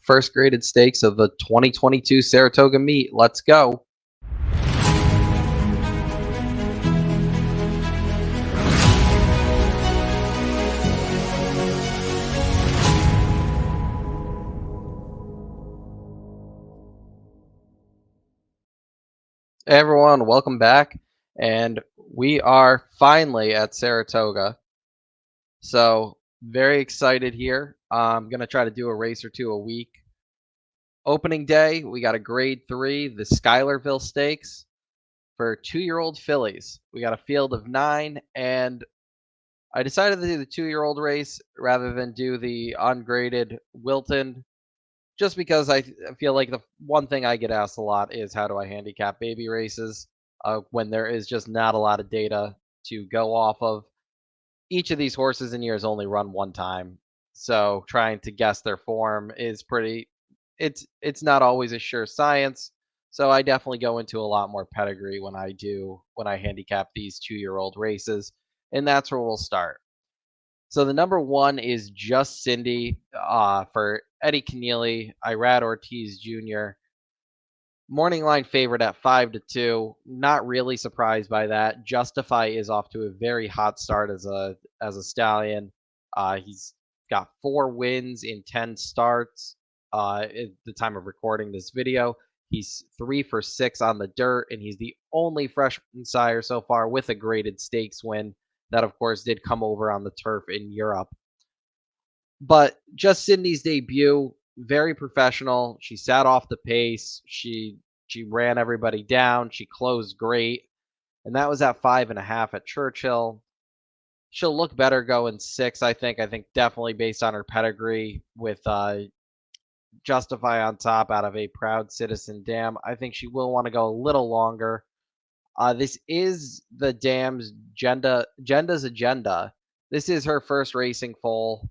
first graded stakes of the 2022 Saratoga meet. Let's go. Hey everyone, welcome back. And we are finally at Saratoga. So, very excited here. I'm going to try to do a race or two a week. Opening day, we got a grade 3, the Schuylerville Stakes for 2-year-old fillies. We got a field of 9, and I decided to do the 2-year-old race rather than do the ungraded Wilton, just because I feel like the one thing I get asked a lot is how do I handicap baby races when there is just not a lot of data to go off of. Each of these horses in years only run one time, so trying to guess their form is pretty. It's not always a sure science. So I definitely go into a lot more pedigree when I handicap these 2-year-old races, and that's where we'll start. So the number one is Just Cindy for Eddie Keneally, Irad Ortiz Jr. Morning line favorite at 5-2. Not really surprised by that. Justify is off to a very hot start as a stallion. He's got 4 wins in 10 starts. At the time of recording this video, he's 3 for 6 on the dirt, and he's the only freshman sire so far with a graded stakes win. That, of course, did come over on the turf in Europe. But just Sydney's debut, very professional. She sat off the pace. She ran everybody down. She closed great, and that was at 5.5 at Churchill. She'll look better going 6, I think. I think definitely based on her pedigree with Justify on top out of a Proud Citizen Dam. I think she will want to go a little longer. This is the Dam's Genda's Agenda. This is her first racing foal.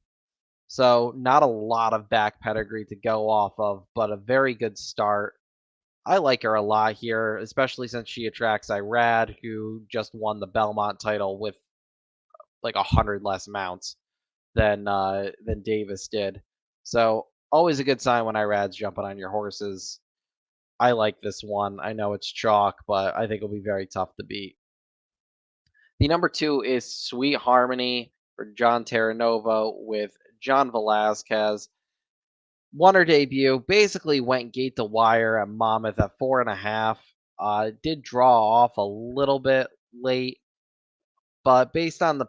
So not a lot of back pedigree to go off of, but a very good start. I like her a lot here, especially since she attracts Irad, who just won the Belmont title with like 100 less mounts than Davis did. So always a good sign when Irad's jumping on your horses. I like this one. I know it's chalk, but I think it'll be very tough to beat. The number 2 is Sweet Harmony for John Terranova with John Velasquez. Won her debut, basically went gate to wire at Monmouth at 4.5. Did draw off a little bit late, but based on the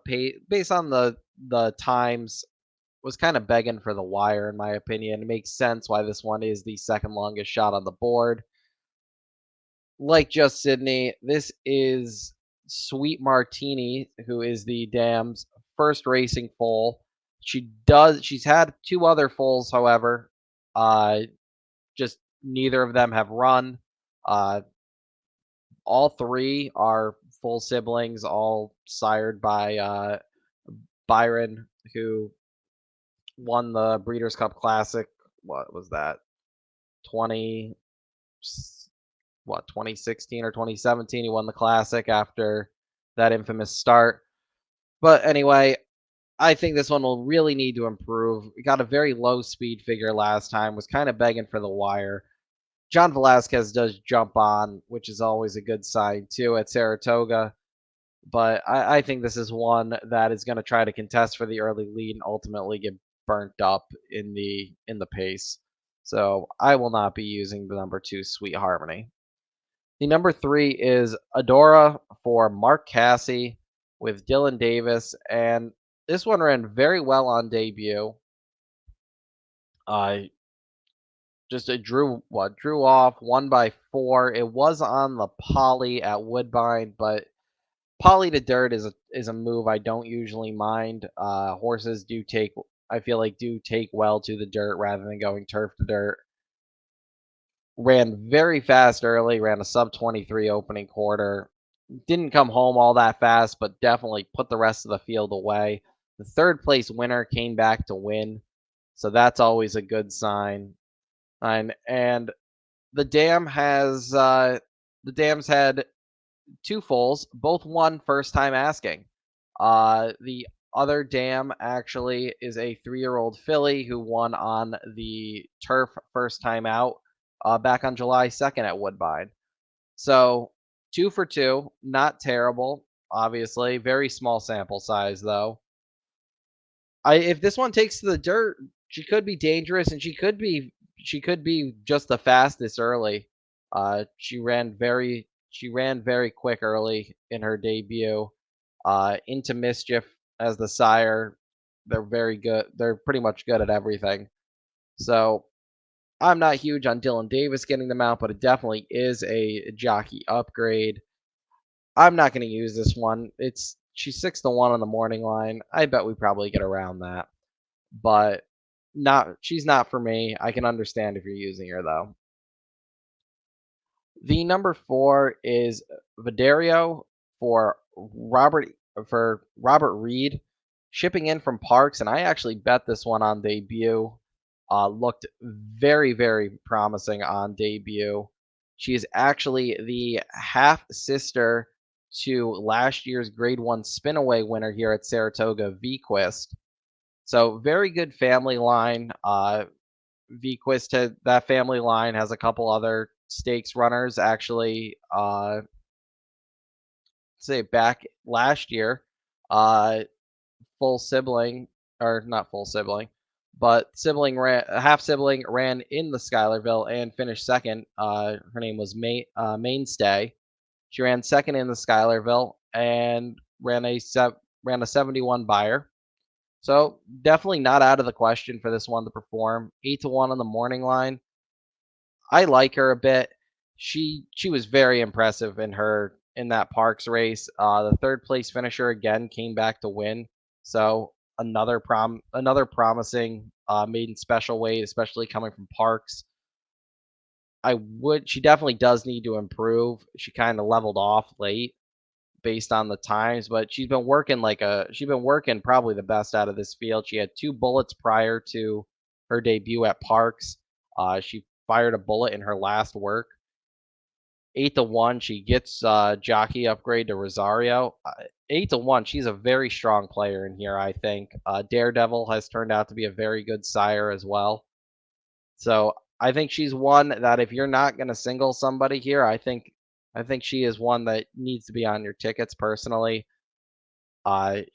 times, was kind of begging for the wire in my opinion. It makes sense why this one is the second longest shot on the board. Like Just Sydney, this is Sweet Martini, who is the Dam's first racing foal. She's had 2 other foals, however. Just neither of them have run. All 3 are full siblings, all sired by Byron, who won the Breeders' Cup Classic. What was that? 2016 or 2017? He won the Classic after that infamous start. But anyway, I think this one will really need to improve. We got a very low speed figure last time, was kind of begging for the wire. John Velasquez does jump on, which is always a good sign too at Saratoga. But I think this is one that is going to try to contest for the early lead and ultimately get burnt up in the pace. So I will not be using the number 2 Sweet Harmony. The number 3 is Adora for Mark Cassie with Dylan Davis, and this one ran very well on debut. Just it drew off 1/4. It was on the poly at Woodbine, but poly to dirt is a move I don't usually mind. Horses I feel like do take well to the dirt rather than going turf to dirt. Ran very fast early, ran a sub 23 opening quarter. Didn't come home all that fast, but definitely put the rest of the field away. The third place winner came back to win, so that's always a good sign. And the Dam's had 2 foals, both won first time asking. The other dam actually is a 3-year-old filly who won on the turf first time out back on July 2nd at Woodbine. So 2 for 2, not terrible. Obviously, very small sample size though. I if this one takes to the dirt, she could be dangerous, and she could be just the fastest early. She ran very quick early in her debut. Into Mischief as the sire. They're very good. They're pretty much good at everything. So I'm not huge on Dylan Davis getting them out, but it definitely is a jockey upgrade. I'm not going to use this one. She's 6-1 on the morning line. I bet we probably get around that, but not she's not for me. I can understand if you're using her though. The number 4 is Vadario for Robert Robert Reed, shipping in from Parks, and I actually bet this one on debut. Looked very, very promising on debut. She is actually the half sister to last year's Grade 1 Spinaway winner here at Saratoga, Vequist. So very good family line. Vequist had that family line has a couple other stakes runners actually. Say back last year, uh, full sibling or not full sibling, but sibling ran half sibling ran in the Schuylerville and finished second. Her name was Mainstay. She ran second in the Schuylerville and ran a 71 buyer. So definitely not out of the question for this one to perform. 8-1 on the morning line. I like her a bit. She was very impressive in that Parks race. The third place finisher again came back to win. So another promising maiden special weight, especially coming from Parks. She definitely does need to improve. She kind of leveled off late based on the times, but she's been working probably the best out of this field. She had 2 bullets prior to her debut at Parks. She fired a bullet in her last work. 8-1, she gets jockey upgrade to Rosario. 8-1, she's a very strong player in here, I think. Daredevil has turned out to be a very good sire as well. So I think she's one that if you're not going to single somebody here, I think she is one that needs to be on your tickets personally.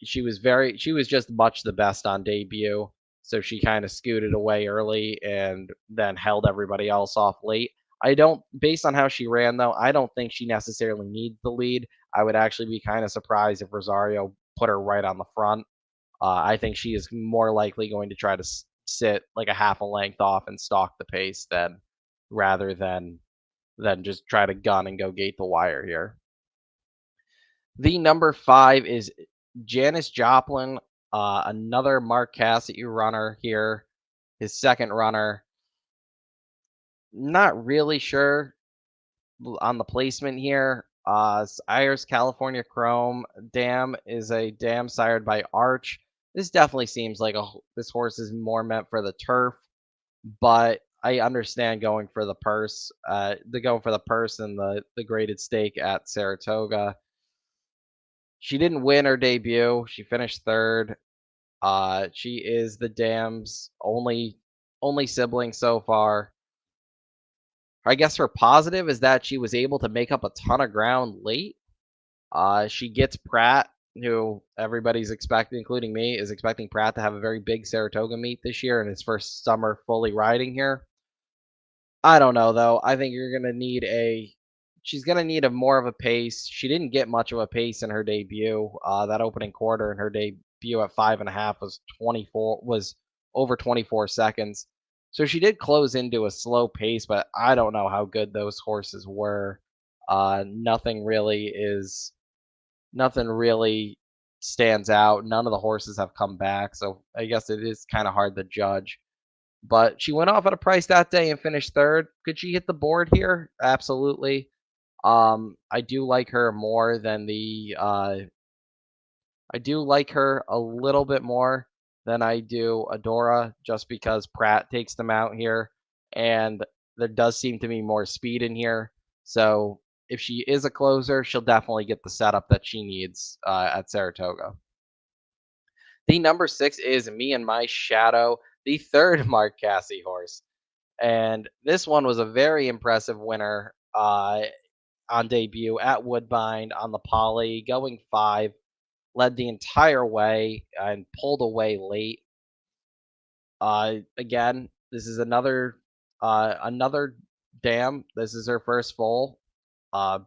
She was just much the best on debut, so she kind of scooted away early and then held everybody else off late. I don't, based on how she ran though, I don't think she necessarily needs the lead. I would actually be kind of surprised if Rosario put her right on the front. I think she is more likely going to try to sit like a half a length off and stalk the pace than rather than just try to gun and go gate the wire here. The number 5 is Janice Joplin, another Mark Cassidy runner here, his second runner. Not really sure on the placement here. Ayers California Chrome Dam is a dam sired by Arch. This definitely seems like this horse is more meant for the turf, but I understand going for the purse. Going for the purse and the graded stake at Saratoga. She didn't win her debut. She finished third. She is the dam's only sibling so far. I guess her positive is that she was able to make up a ton of ground late. She gets Pratt, who everybody's expecting, including me, is expecting Pratt to have a very big Saratoga meet this year in his first summer fully riding here. I don't know though. I think she's gonna need a more of a pace. She didn't get much of a pace in her debut. That opening quarter in her debut at 5.5 was over 24 seconds. So she did close into a slow pace, but I don't know how good those horses were. Nothing really stands out. None of the horses have come back, so I guess it is kind of hard to judge. But she went off at a price that day and finished third. Could she hit the board here? Absolutely. I do like her more than I do like her a little bit more than I do Adora, just because Pratt takes them out here, and there does seem to be more speed in here. So if she is a closer, she'll definitely get the setup that she needs at Saratoga. The number 6 is Me and My Shadow, the third Mark Cassie horse. And this one was a very impressive winner on debut at Woodbine on the Poly, going 5, led the entire way and pulled away late. Again, this is another dam. This is her first foal.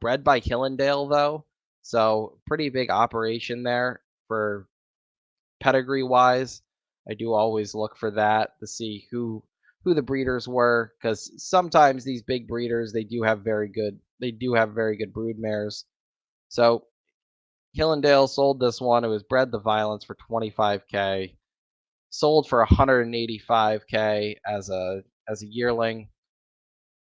Bred by Killendale though, so pretty big operation there for pedigree wise. I do always look for that to see who the breeders were, because sometimes these big breeders they do have very good brood mares. So Killendale sold this one. It was bred the Violence for 25K, sold for 185K as a yearling.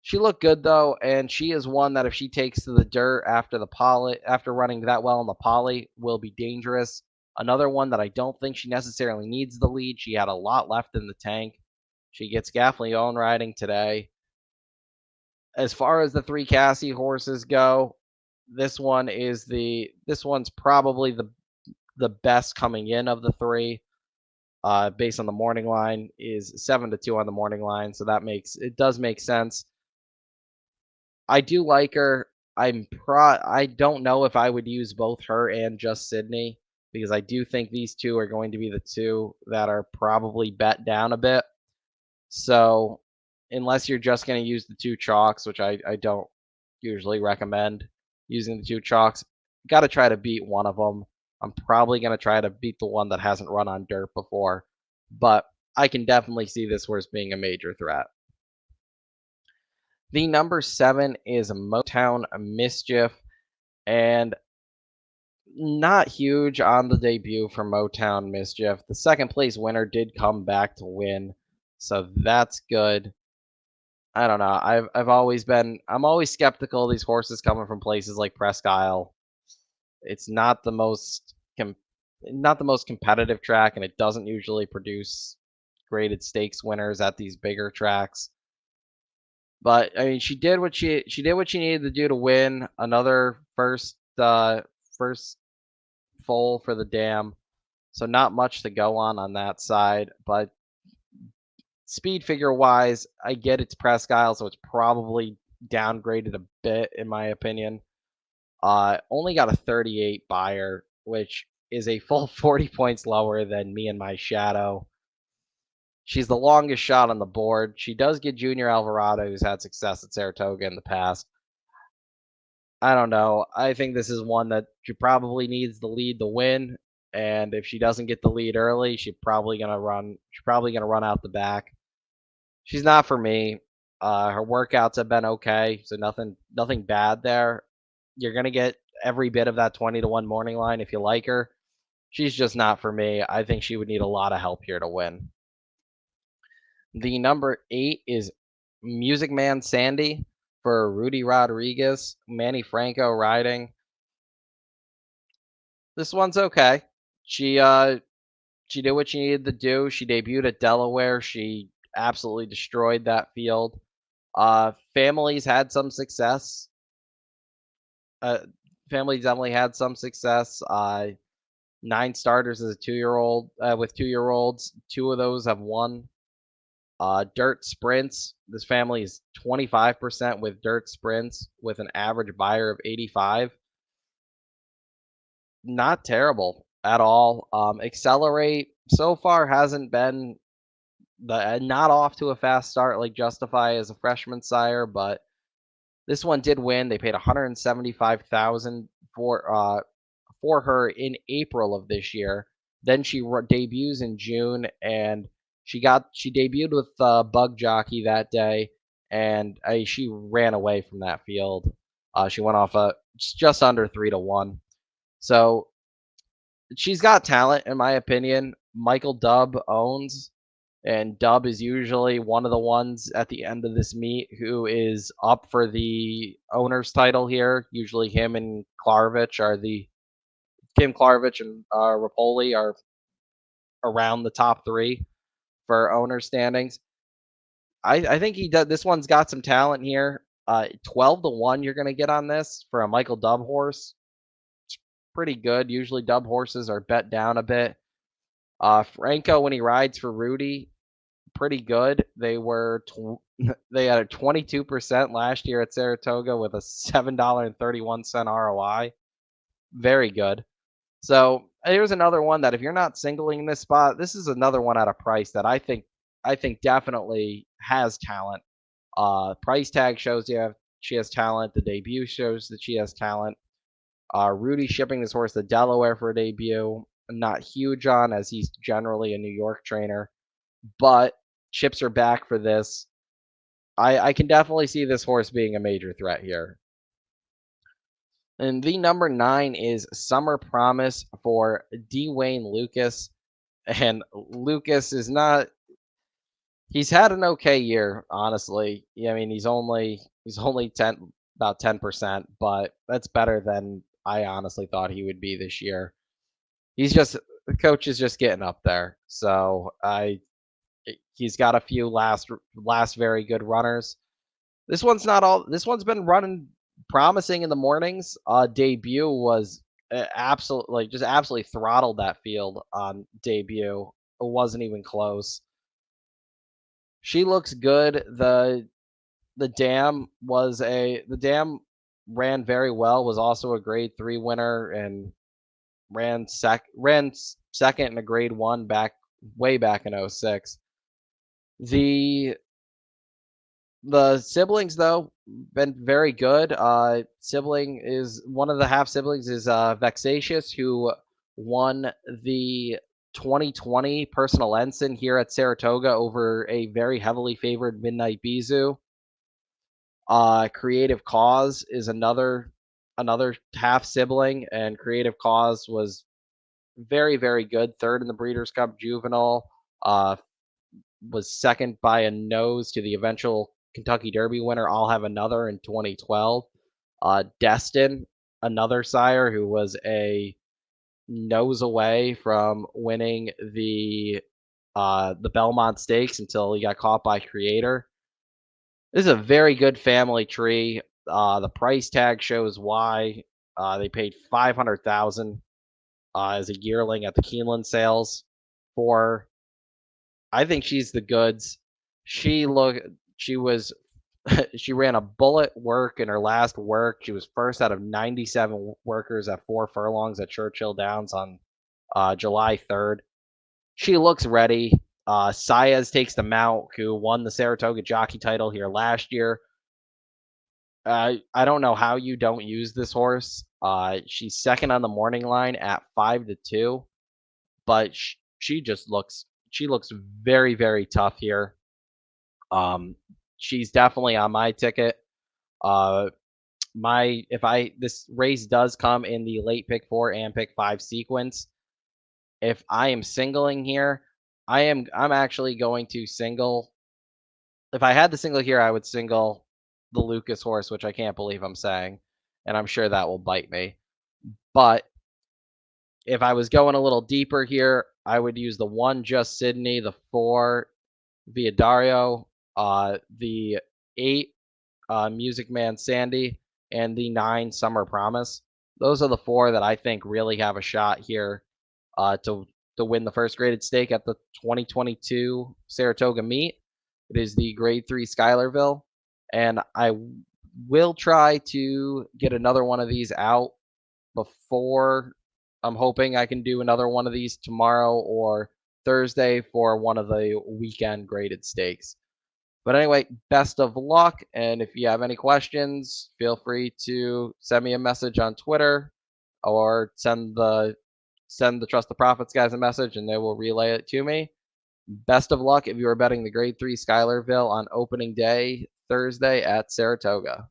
She looked good though, and she is one that if she takes to the dirt after the poly, after running that well in the poly, will be dangerous. Another one that I don't think she necessarily needs the lead. She had a lot left in the tank. She gets Gaffney own riding today. As far as the three Cassie horses go, this one's probably the best coming in of the three. Based on the morning line is 7-2 on the morning line, so it does make sense. I do like her. I don't know if I would use both her and just Sydney, because I do think these two are going to be the two that are probably bet down a bit. So unless you're just going to use the two chalks, which I don't usually recommend using the two chalks, got to try to beat one of them. I'm probably going to try to beat the one that hasn't run on dirt before, but I can definitely see this horse being a major threat. The number 7 is Motown Mischief, and not huge on the debut for Motown Mischief. The second place winner did come back to win, so that's good. I don't know. I'm always skeptical of these horses coming from places like Presque Isle. It's not the most competitive track, and it doesn't usually produce graded stakes winners at these bigger tracks. But I mean, she did what she needed to do to win. Another first foal for the dam, so not much to go on that side. But speed figure wise, I get it's Presque Isle, so it's probably downgraded a bit in my opinion. Only got a 38 buyer, which is a full 40 points lower than Me and My Shadow. She's the longest shot on the board. She does get Junior Alvarado, who's had success at Saratoga in the past. I don't know. I think this is one that she probably needs the lead to win, and if she doesn't get the lead early, she's probably gonna run. She's probably gonna run out the back. She's not for me. Her workouts have been okay, so nothing bad there. You're gonna get every bit of that 20-1 morning line if you like her. She's just not for me. I think she would need a lot of help here to win. The number 8 is Music Man Sandy for Rudy Rodriguez, Manny Franco riding. This one's okay. She did what she needed to do. She debuted at Delaware. She absolutely destroyed that field. Families had some success. Uh, Families definitely had some success. 9 starters as a 2-year-old with 2-year-olds. 2 of those have won. Dirt sprints. This family is 25% with dirt sprints with an average buyer of 85. Not terrible at all. Accelerate so far hasn't been not off to a fast start like Justify as a freshman sire, but this one did win. They paid 175,000 for her in April of this year. Then she debuts in June, and she debuted with Bug Jockey that day, and she ran away from that field. She went off just under 3-1. So she's got talent, in my opinion. Michael Dubb owns, and Dubb is usually one of the ones at the end of this meet who is up for the owner's title here. Usually him and Klarvich are the Kim Klarvich and Rapoli are around the top 3 for owner standings. I think he does. This one's got some talent here. 12-1 you're going to get on this for a Michael Dubb horse. It's pretty good. Usually Dubb horses are bet down a bit. Franco, when he rides for Rudy, pretty good. They had a 22% last year at Saratoga with a $7.31 ROI. Very good. So here's another one that if you're not singling this spot, this is another one at a price that I think definitely has talent. Price tag shows she has talent. The debut shows that she has talent. Rudy shipping this horse to Delaware for a debut. I'm not huge on, as he's generally a New York trainer, but chips are back for this. I can definitely see this horse being a major threat here. And the number 9 is Summer Promise for Dwayne Lucas. And Lucas is not. He's had an okay year, honestly. Yeah, I mean, he's only 10%, but that's better than I honestly thought he would be this year. The coach is just getting up there. So he's got a few last very good runners. This one's been running promising in the mornings. Debut was absolutely just absolutely throttled that field on debut. It wasn't even close. She looks good. The dam ran very well. Was also a grade 3 winner and ran second in a grade 1 way back in '06. The The siblings, though, been very good. Sibling is one of the half siblings is Vexatious, who won the 2020 personal ensign here at Saratoga over a very heavily favored Midnight Bizu. Creative Cause is another half sibling, and Creative Cause was very, very good. Third in the Breeders' Cup Juvenile. Was second by a nose to the eventual Kentucky Derby winner. I'll have another in 2012. Destin, another sire who was a nose away from winning the Belmont Stakes until he got caught by Creator. This is a very good family tree. The price tag shows why. They paid $500,000 as a yearling at the Keeneland sales for. I think she's the goods. She look she was she ran a bullet work in her last work. She was first out of 97 workers at 4 furlongs at Churchill Downs on July 3rd. She looks ready. Saez takes the mount, who won the Saratoga jockey title here last year. I don't know how you don't use this horse. She's second on the morning line at 5-2, but she looks very, very tough here. She's definitely on my ticket. Uh, this race does come in the late pick 4 and pick 5 sequence. If I am singling here, I'm actually going to single. If I had the single here, I would single the Lucas horse, which I can't believe I'm saying, and I'm sure that will bite me. But if I was going a little deeper here, I would use the 1 Just Sydney, the 4 Vadario, the 8 Music Man Sandy, and the 9 Summer Promise. Those are the 4 that I think really have a shot here to win the first graded stake at the 2022 Saratoga meet. It is the Grade 3 Schuylerville, and I will try to get another one of these out before. I'm hoping I can do another one of these tomorrow or Thursday for one of the weekend graded stakes. But anyway, best of luck. And if you have any questions, feel free to send me a message on Twitter or send the Trust the Profits guys a message and they will relay it to me. Best of luck if you are betting the Grade 3 Schuylerville on opening day Thursday at Saratoga.